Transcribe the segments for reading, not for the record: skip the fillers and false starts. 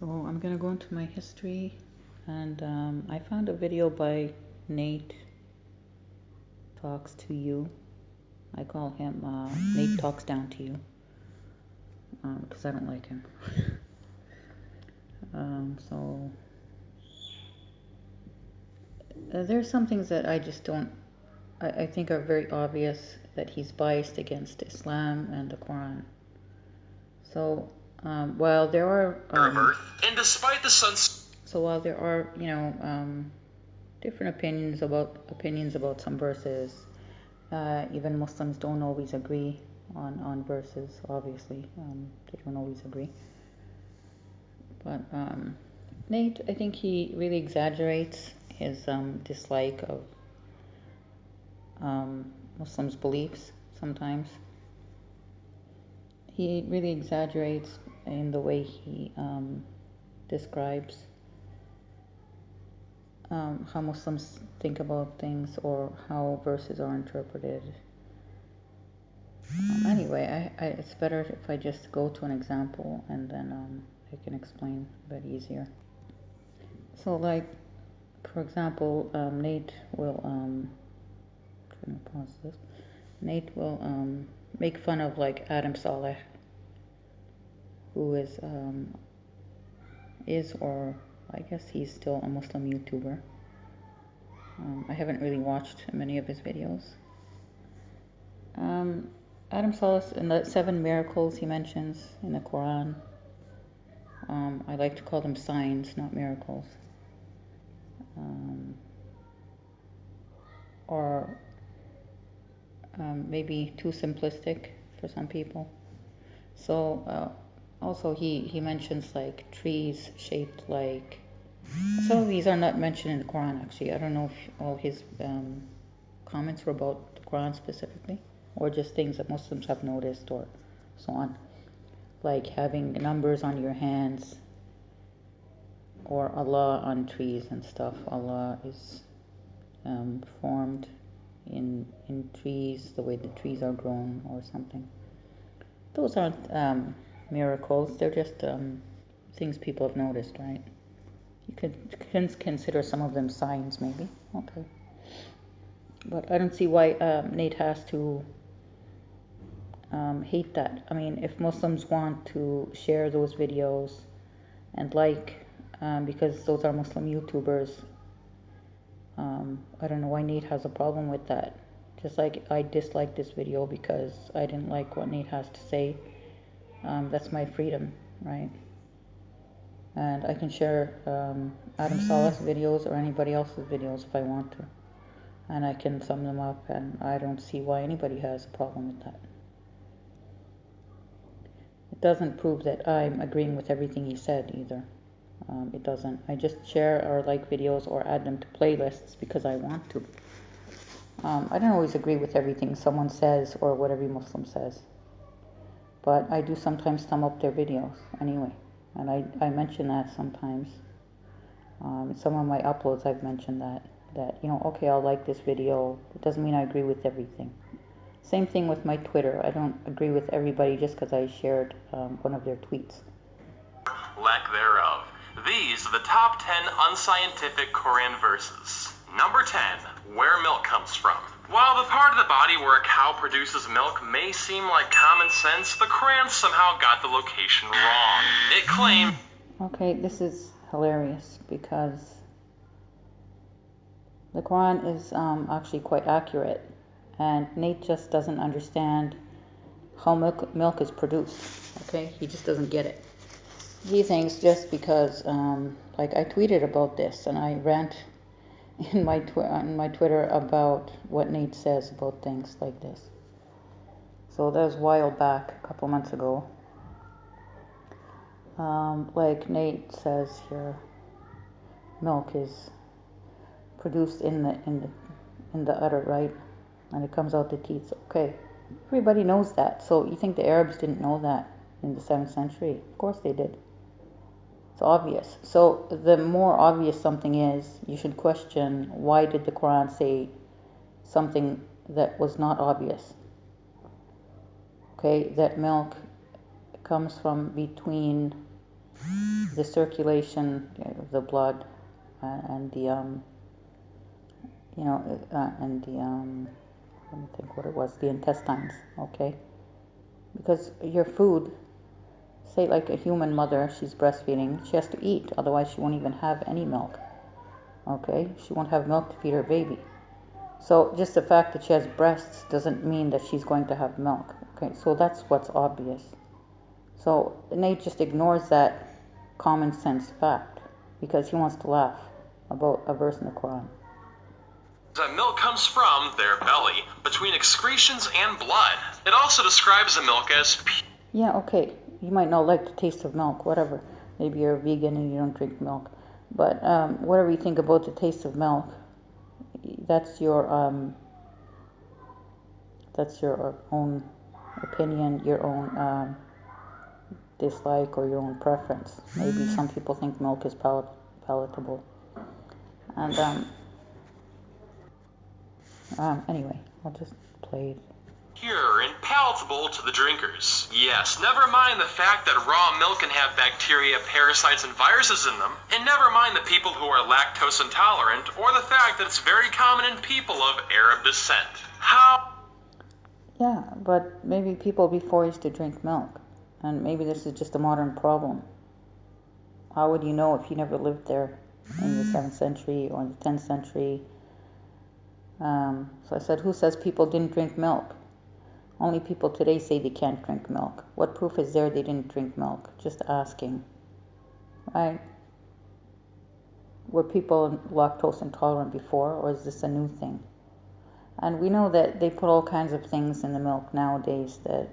So I'm gonna go into my history, and I found a video by Nate Talks to You. I call him Nate Talks Down to You because I don't like him. So there's some things that I just don't, I think are very obvious, that he's biased against Islam and the Quran. So while there are and despite the sun's while there are different opinions about some verses, even Muslims don't always agree on verses. Obviously, they don't always agree. But Nate, I think he really exaggerates his dislike of Muslims' beliefs sometimes. He really exaggerates in the way he describes how Muslims think about things or how verses are interpreted. Anyway, it's better if I just go to an example and then I can explain a bit easier. So, like, for example, Nate will trying to pause this. Nate will make fun of like Adam Saleh, who is or I guess he's still a Muslim YouTuber. I haven't really watched many of his videos. Adam Saleh, in the 7 miracles he mentions in the Quran, I like to call them signs, not miracles. Or maybe too simplistic for some people. So also he mentions like trees shaped like, some of these are not mentioned in the Quran actually. I don't know if all his comments were about the Quran specifically, or just things that Muslims have noticed or so on. Like having numbers on your hands, or Allah on trees and stuff. Allah is formed in trees, the way the trees are grown or something. Those aren't miracles, they're just things people have noticed, right? You could consider some of them signs, maybe. Okay. But I don't see why Nate has to hate that. I mean, if Muslims want to share those videos and because those are Muslim YouTubers, I don't know why Nate has a problem with that. Just like I disliked this video because I didn't like what Nate has to say. That's my freedom, right? And I can share Adam Saleh's videos or anybody else's videos if I want to. And I can sum them up, and I don't see why anybody has a problem with that. It doesn't prove that I'm agreeing with everything he said either. It doesn't. I just share or like videos or add them to playlists because I want to. I don't always agree with everything someone says or what every Muslim says, but I do sometimes thumb up their videos anyway, and I mention that sometimes. In some of my uploads I've mentioned that okay, I'll like this video. It doesn't mean I agree with everything. Same thing with my Twitter. I don't agree with everybody just because I shared one of their tweets. Lack thereof. These are the top 10 unscientific Quran verses. Number 10, where milk comes from. While the part of the body where a cow produces milk may seem like common sense, the Quran somehow got the location wrong. It claimed... Okay, this is hilarious because the Quran is actually quite accurate, and Nate just doesn't understand how milk is produced. Okay, he just doesn't get it. He thinks just because, like I tweeted about this, and I rant in my Twitter about what Nate says about things like this. So that was a while back, a couple months ago. Like Nate says here, milk is produced in the udder, right? And it comes out the teeth. Okay, everybody knows that. So you think the Arabs didn't know that in the 7th century? Of course they did. It's obvious. So the more obvious something is, you should question, why did the Quran say something that was not obvious? Okay, that milk comes from between the circulation of the blood and the and the let me think what it was, the intestines, okay? Because your food, say like a human mother, she's breastfeeding, she has to eat, otherwise she won't even have any milk, okay? She won't have milk to feed her baby. So just the fact that she has breasts doesn't mean that she's going to have milk, okay? So that's what's obvious. So Nate just ignores that common sense fact because he wants to laugh about a verse in the Quran. That milk comes from their belly, between excretions and blood. It also describes the milk as yeah, okay, you might not like the taste of milk, whatever. Maybe you're a vegan and you don't drink milk. But whatever you think about the taste of milk, that's your own opinion, your own dislike or your own preference. Maybe some people think milk is palatable. And anyway, I'll just play it. pure and palatable to the drinkers. Yes, never mind the fact that raw milk can have bacteria, parasites, and viruses in them, and never mind the people who are lactose intolerant, or the fact that it's very common in people of Arab descent. How? Yeah, but maybe people before used to drink milk, and maybe this is just a modern problem. How would you know if you never lived there in the 7th century or the 10th century? So I said, who says people didn't drink milk? Only people today say they can't drink milk. What proof is there they didn't drink milk? Just asking. Right? Were people lactose intolerant before, or is this a new thing? And we know that they put all kinds of things in the milk nowadays that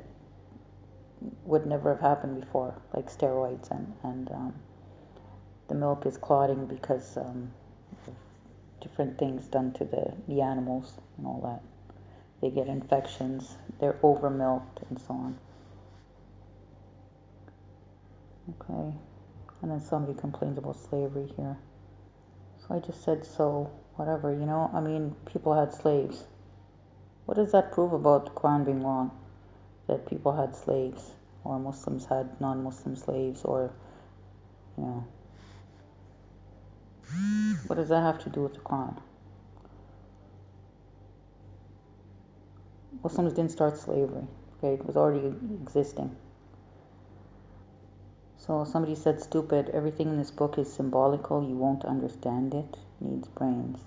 would never have happened before, like steroids, and the milk is clotting because of different things done to the animals and all that. They get infections, they're over milked, and so on. Okay, and then somebody complains about slavery here. So I just said, so, whatever, I mean, people had slaves. What does that prove about the Quran being wrong? That people had slaves, or Muslims had non-Muslim slaves, or, what does that have to do with the Quran? Muslims didn't start slavery, okay? It was already existing. So somebody said, stupid, everything in this book is symbolical, you won't understand it, needs brains.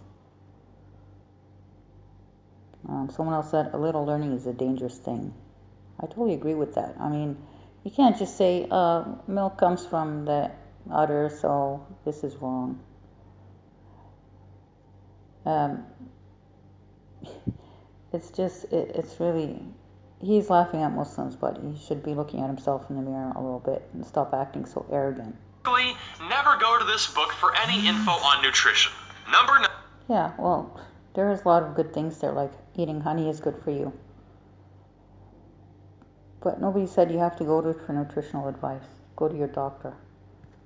Someone else said, a little learning is a dangerous thing. I totally agree with that. I mean, you can't just say, milk comes from the udder, so this is wrong. It's really, he's laughing at Muslims, but he should be looking at himself in the mirror a little bit and stop acting so arrogant. Never go to this book for any info on nutrition. Number 9. Yeah, well, there is a lot of good things there, like eating honey is good for you. But nobody said you have to go to it for nutritional advice. Go to your doctor.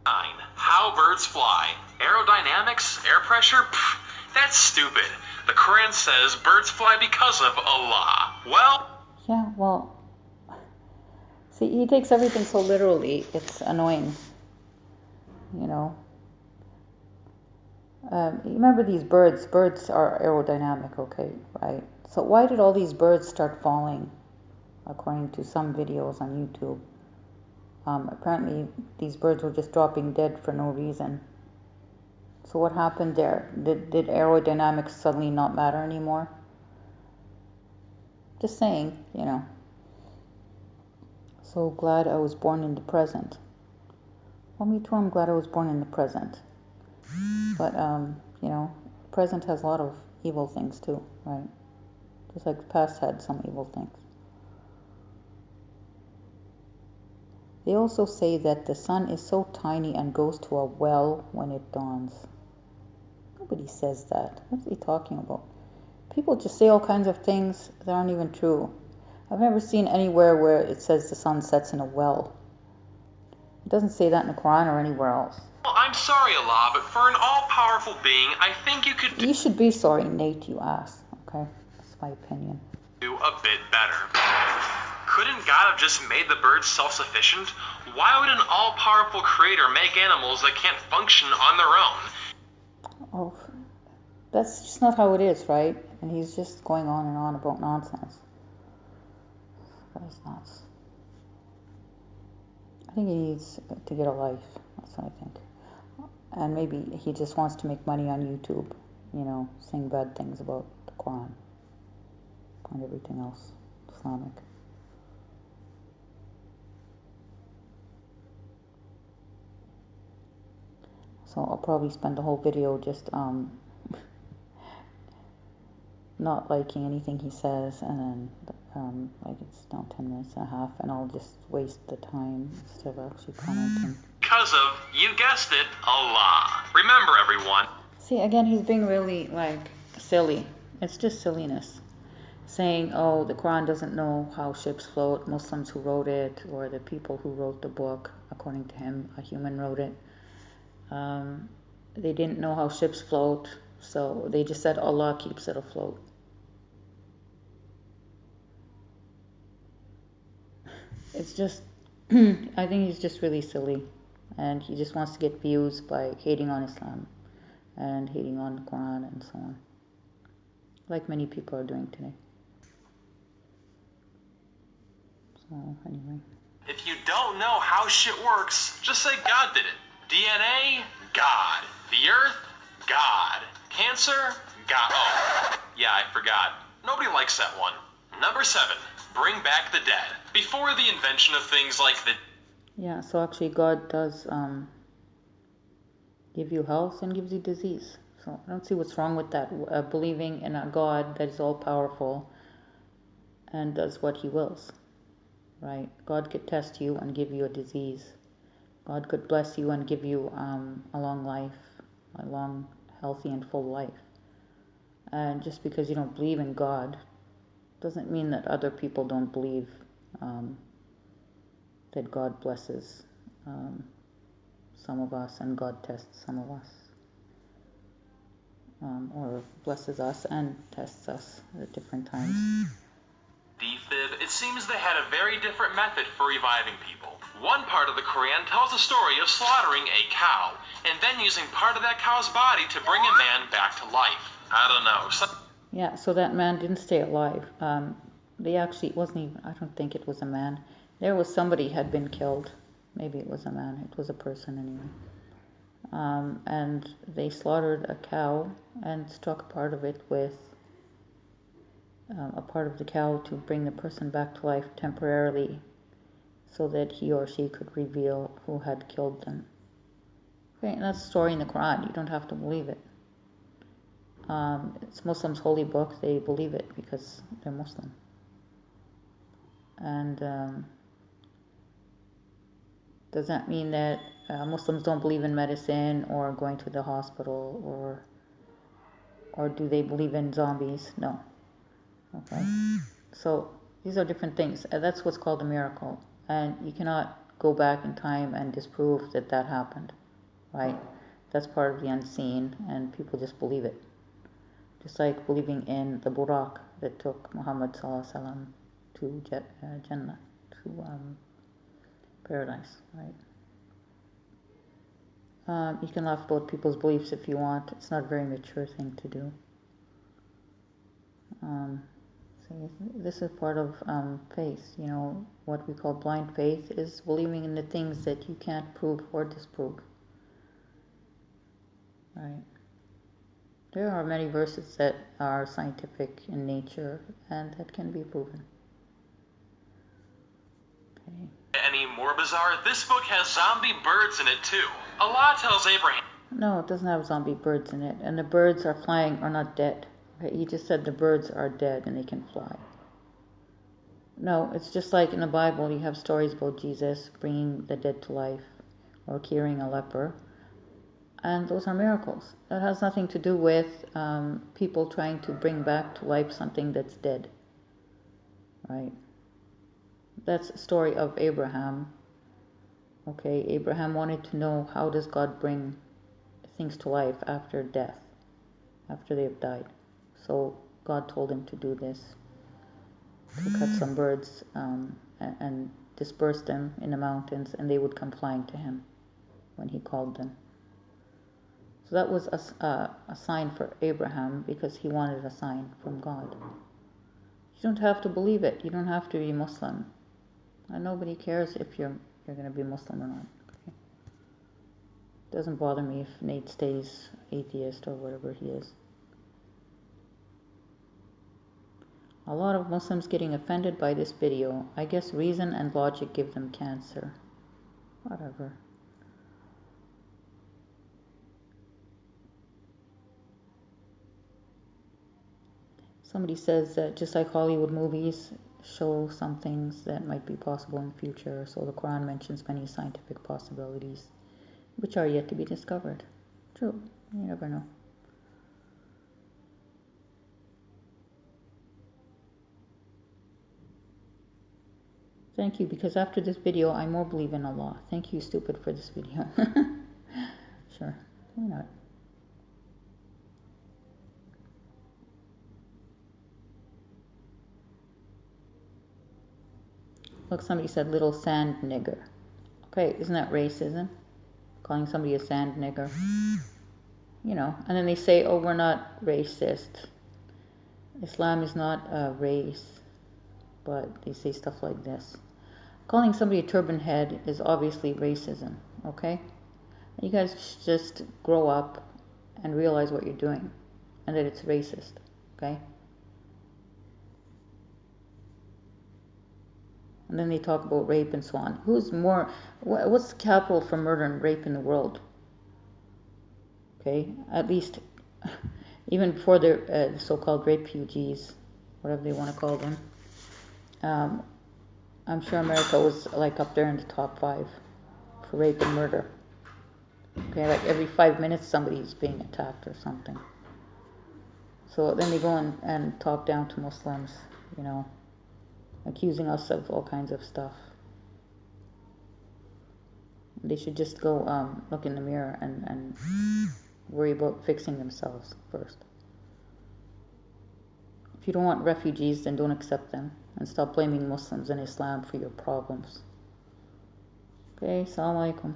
9. How birds fly. Aerodynamics, air pressure? Pfft, that's stupid. The Quran says birds fly because of Allah. Well... Yeah, well... See, he takes everything so literally, it's annoying. Remember these birds? Birds are aerodynamic, okay, right? So why did all these birds start falling, according to some videos on YouTube? Apparently, these birds were just dropping dead for no reason. So what happened there? Did aerodynamics suddenly not matter anymore? Just saying, So glad I was born in the present. Well, me too, I'm glad I was born in the present. But, present has a lot of evil things too, right? Just like the past had some evil things. They also say that the sun is so tiny and goes to a well when it dawns. Nobody says that. What's he talking about? People just say all kinds of things that aren't even true. I've never seen anywhere where it says the sun sets in a well. It doesn't say that in the Quran or anywhere else. Well, I'm sorry, Allah, but for an all-powerful being, I think you could You should be sorry, Nate, you ass. Okay? That's my opinion. do a bit better. Couldn't God have just made the birds self-sufficient? Why would an all-powerful creator make animals that can't function on their own? Oh, that's just not how it is, right? And he's just going on and on about nonsense. That's nuts. I think he needs to get a life. That's what I think. And maybe he just wants to make money on YouTube, saying bad things about the Quran and everything else Islamic. So I'll probably spend the whole video just not liking anything he says, and then it's now 10 minutes and a half, and I'll just waste the time instead of actually commenting. Because of, you guessed it, Allah. Remember, everyone. See, again, he's being really, silly. It's just silliness. Saying, oh, the Quran doesn't know how ships float, Muslims who wrote it, or the people who wrote the book, according to him, a human wrote it. They didn't know how ships float, so they just said Allah keeps it afloat. It's just, I think he's just really silly, and he just wants to get views by hating on Islam and hating on the Quran and so on, like many people are doing today. So anyway. If you don't know how shit works, just say God did it. DNA, God. The Earth, God. Cancer, God. Oh, yeah, I forgot. Nobody likes that one. Number 7, bring back the dead. Before the invention of things like the... Yeah, so actually God does give you health and gives you disease. So I don't see what's wrong with that, believing in a God that is all powerful and does what he wills, right? God could test you and give you a disease. God could bless you and give you a long life, a long, healthy and full life. And just because you don't believe in God doesn't mean that other people don't believe that God blesses some of us and God tests some of us, or blesses us and tests us at different times. Defib, it seems they had a very different method for reviving people. One part of the Quran tells the story of slaughtering a cow and then using part of that cow's body to bring a man back to life. I don't know. Yeah, so that man didn't stay alive. It wasn't even, I don't think it was a man. There was somebody had been killed. Maybe it was a man. It was a person anyway. And they slaughtered a cow and struck part of it with a part of the cow to bring the person back to life temporarily so that he or she could reveal who had killed them. Okay, and that's a story in the Quran. You don't have to believe it. It's Muslims' holy book. They believe it because they're Muslim. And does that mean that Muslims don't believe in medicine or going to the hospital, or do they believe in zombies? No. Okay. So these are different things. That's what's called a miracle. And you cannot go back in time and disprove that that happened, right? That's part of the unseen, and people just believe it. Just like believing in the Buraq that took Muhammad ﷺ to Jannah, to paradise, right? You can laugh about people's beliefs if you want. It's not a very mature thing to do. So this is part of faith. What we call blind faith is believing in the things that you can't prove or disprove. Right? There are many verses that are scientific in nature and that can be proven. Okay. Any more bizarre? This book has zombie birds in it too. Allah tells Abraham... No, it doesn't have zombie birds in it. And the birds are flying are not dead. Okay? He just said the birds are dead and they can fly. No, it's just like in the Bible you have stories about Jesus bringing the dead to life or curing a leper. And those are miracles. That has nothing to do with people trying to bring back to life something that's dead. Right? That's the story of Abraham. Okay, Abraham wanted to know, how does God bring things to life after death, after they have died? So God told him to do this. to cut some birds and disperse them in the mountains, and they would come flying to him when he called them. So that was a sign for Abraham, because he wanted a sign from God. You don't have to believe it. You don't have to be Muslim. And nobody cares if you're going to be Muslim or not. Okay? It doesn't bother me if Nate stays atheist or whatever he is. A lot of Muslims getting offended by this video. I guess reason and logic give them cancer. Whatever. Somebody says that just like Hollywood movies show some things that might be possible in the future, so the Quran mentions many scientific possibilities which are yet to be discovered. True, you never know. Thank you, because after this video I more believe in Allah. Thank you, stupid, for this video. Sure, why not? Look, somebody said little sand nigger. Okay, isn't that racism? Calling somebody a sand nigger. You know, and then they say, oh, we're not racist. Islam is not a race. But they say stuff like this. Calling somebody a turban head is obviously racism, okay? You guys just grow up and realize what you're doing and that it's racist, okay? And then they talk about rape and so on. What's the capital for murder and rape in the world? Okay, at least even before the so-called refugees, whatever they want to call them, I'm sure America was like up there in the top 5 for rape and murder. Okay, like every 5 minutes somebody's being attacked or something. So then they go and talk down to Muslims, you know, accusing us of all kinds of stuff. They should just go look in the mirror and worry about fixing themselves first. If you don't want refugees, then don't accept them and stop blaming Muslims and Islam for your problems. Okay, Assalamu alaikum.